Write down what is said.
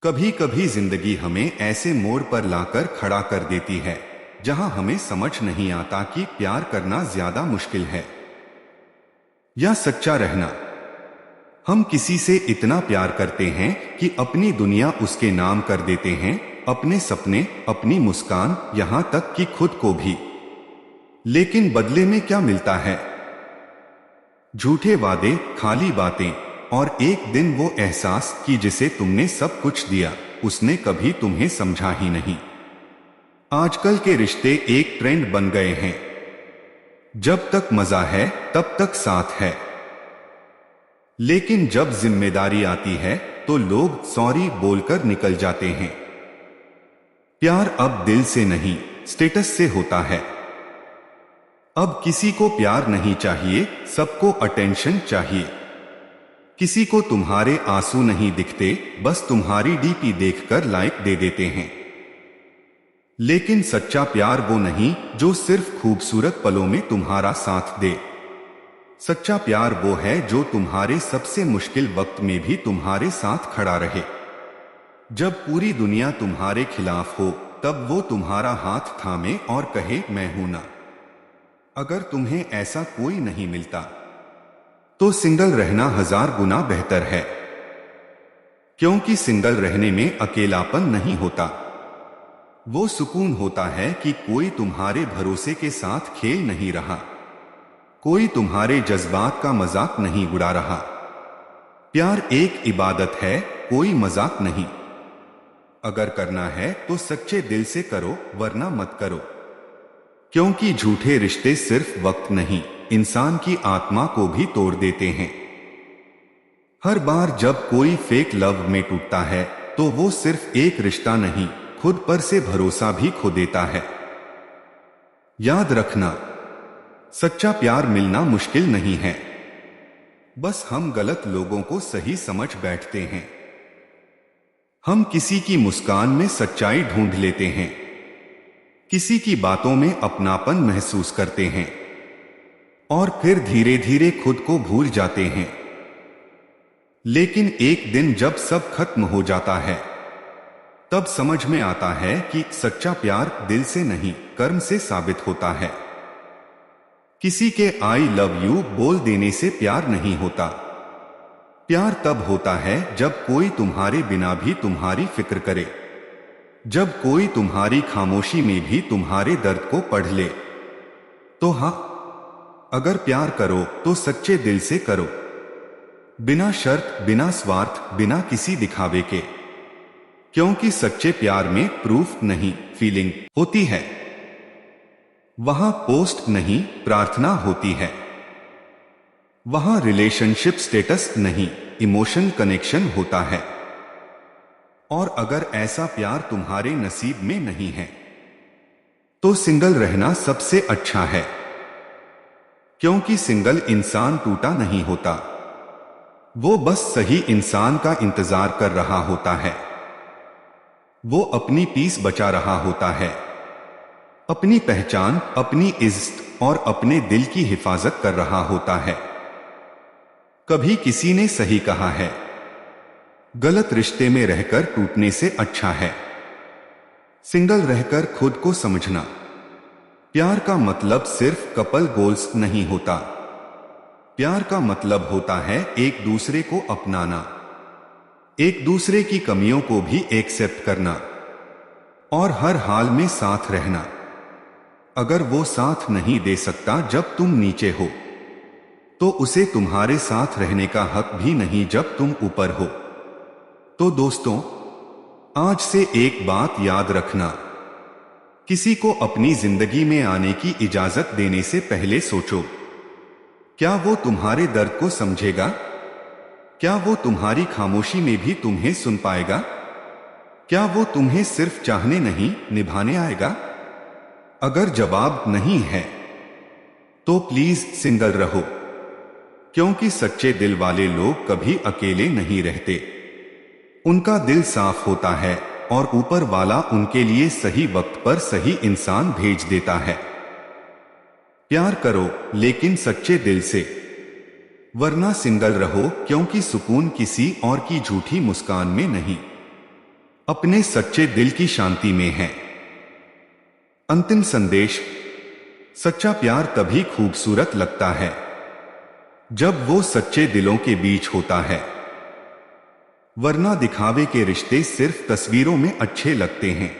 कभी कभी जिंदगी हमें ऐसे मोड़ पर लाकर खड़ा कर देती है जहां हमें समझ नहीं आता कि प्यार करना ज्यादा मुश्किल है या सच्चा रहना। हम किसी से इतना प्यार करते हैं कि अपनी दुनिया उसके नाम कर देते हैं, अपने सपने, अपनी मुस्कान, यहां तक कि खुद को भी। लेकिन बदले में क्या मिलता है? झूठे वादे, खाली बातें और एक दिन वो एहसास कि जिसे तुमने सब कुछ दिया उसने कभी तुम्हें समझा ही नहीं। आजकल के रिश्ते एक ट्रेंड बन गए हैं। जब तक मजा है तब तक साथ है, लेकिन जब जिम्मेदारी आती है तो लोग सॉरी बोलकर निकल जाते हैं। प्यार अब दिल से नहीं, स्टेटस से होता है। अब किसी को प्यार नहीं चाहिए, सबको अटेंशन चाहिए। किसी को तुम्हारे आंसू नहीं दिखते, बस तुम्हारी डीपी देखकर लाइक दे देते हैं। लेकिन सच्चा प्यार वो नहीं जो सिर्फ खूबसूरत पलों में तुम्हारा साथ दे। सच्चा प्यार वो है जो तुम्हारे सबसे मुश्किल वक्त में भी तुम्हारे साथ खड़ा रहे। जब पूरी दुनिया तुम्हारे खिलाफ हो तब वो तुम्हारा हाथ थामे और कहे मैं हूं ना। अगर तुम्हें ऐसा कोई नहीं मिलता तो सिंगल रहना 1000 गुना बेहतर है, क्योंकि सिंगल रहने में अकेलापन नहीं होता। वो सुकून होता है कि कोई तुम्हारे भरोसे के साथ खेल नहीं रहा, कोई तुम्हारे जज्बात का मजाक नहीं उड़ा रहा। प्यार एक इबादत है, कोई मजाक नहीं। अगर करना है तो सच्चे दिल से करो, वरना मत करो। क्योंकि झूठे रिश्ते सिर्फ वक्त नहीं, इंसान की आत्मा को भी तोड़ देते हैं। हर बार जब कोई फेक लव में टूटता है तो वो सिर्फ एक रिश्ता नहीं, खुद पर से भरोसा भी खो देता है। याद रखना, सच्चा प्यार मिलना मुश्किल नहीं है, बस हम गलत लोगों को सही समझ बैठते हैं। हम किसी की मुस्कान में सच्चाई ढूंढ लेते हैं, किसी की बातों में अपनापन महसूस करते हैं और फिर धीरे धीरे खुद को भूल जाते हैं। लेकिन एक दिन जब सब खत्म हो जाता है तब समझ में आता है कि सच्चा प्यार दिल से नहीं, कर्म से साबित होता है। किसी के आई लव यू बोल देने से प्यार नहीं होता। प्यार तब होता है जब कोई तुम्हारे बिना भी तुम्हारी फिक्र करे, जब कोई तुम्हारी खामोशी में भी तुम्हारे दर्द को पढ़ ले। तो हाँ, अगर प्यार करो तो सच्चे दिल से करो, बिना शर्त, बिना स्वार्थ, बिना किसी दिखावे के। क्योंकि सच्चे प्यार में प्रूफ नहीं, फीलिंग होती है। वहां पोस्ट नहीं, प्रार्थना होती है। वहां रिलेशनशिप स्टेटस नहीं, इमोशन कनेक्शन होता है। और अगर ऐसा प्यार तुम्हारे नसीब में नहीं है तो सिंगल रहना सबसे अच्छा है। क्योंकि सिंगल इंसान टूटा नहीं होता, वो बस सही इंसान का इंतजार कर रहा होता है। वो अपनी पीस बचा रहा होता है, अपनी पहचान, अपनी इज्जत और अपने दिल की हिफाजत कर रहा होता है। कभी किसी ने सही कहा है, गलत रिश्ते में रहकर टूटने से अच्छा है सिंगल रहकर खुद को समझना। प्यार का मतलब सिर्फ कपल गोल्स नहीं होता। प्यार का मतलब होता है एक दूसरे को अपनाना, एक दूसरे की कमियों को भी एक्सेप्ट करना और हर हाल में साथ रहना। अगर वो साथ नहीं दे सकता जब तुम नीचे हो तो उसे तुम्हारे साथ रहने का हक भी नहीं जब तुम ऊपर हो। तो दोस्तों, आज से एक बात याद रखना, किसी को अपनी जिंदगी में आने की इजाजत देने से पहले सोचो, क्या वो तुम्हारे दर्द को समझेगा? क्या वो तुम्हारी खामोशी में भी तुम्हें सुन पाएगा? क्या वो तुम्हें सिर्फ चाहने नहीं, निभाने आएगा? अगर जवाब नहीं है तो प्लीज सिंगल रहो, क्योंकि सच्चे दिल वाले लोग कभी अकेले नहीं रहते। उनका दिल साफ होता है और ऊपर वाला उनके लिए सही वक्त पर सही इंसान भेज देता है। प्यार करो लेकिन सच्चे दिल से, वरना सिंगल रहो, क्योंकि सुकून किसी और की झूठी मुस्कान में नहीं, अपने सच्चे दिल की शांति में है। अंतिम संदेश, सच्चा प्यार तभी खूबसूरत लगता है जब वो सच्चे दिलों के बीच होता है, वरना दिखावे के रिश्ते सिर्फ तस्वीरों में अच्छे लगते हैं।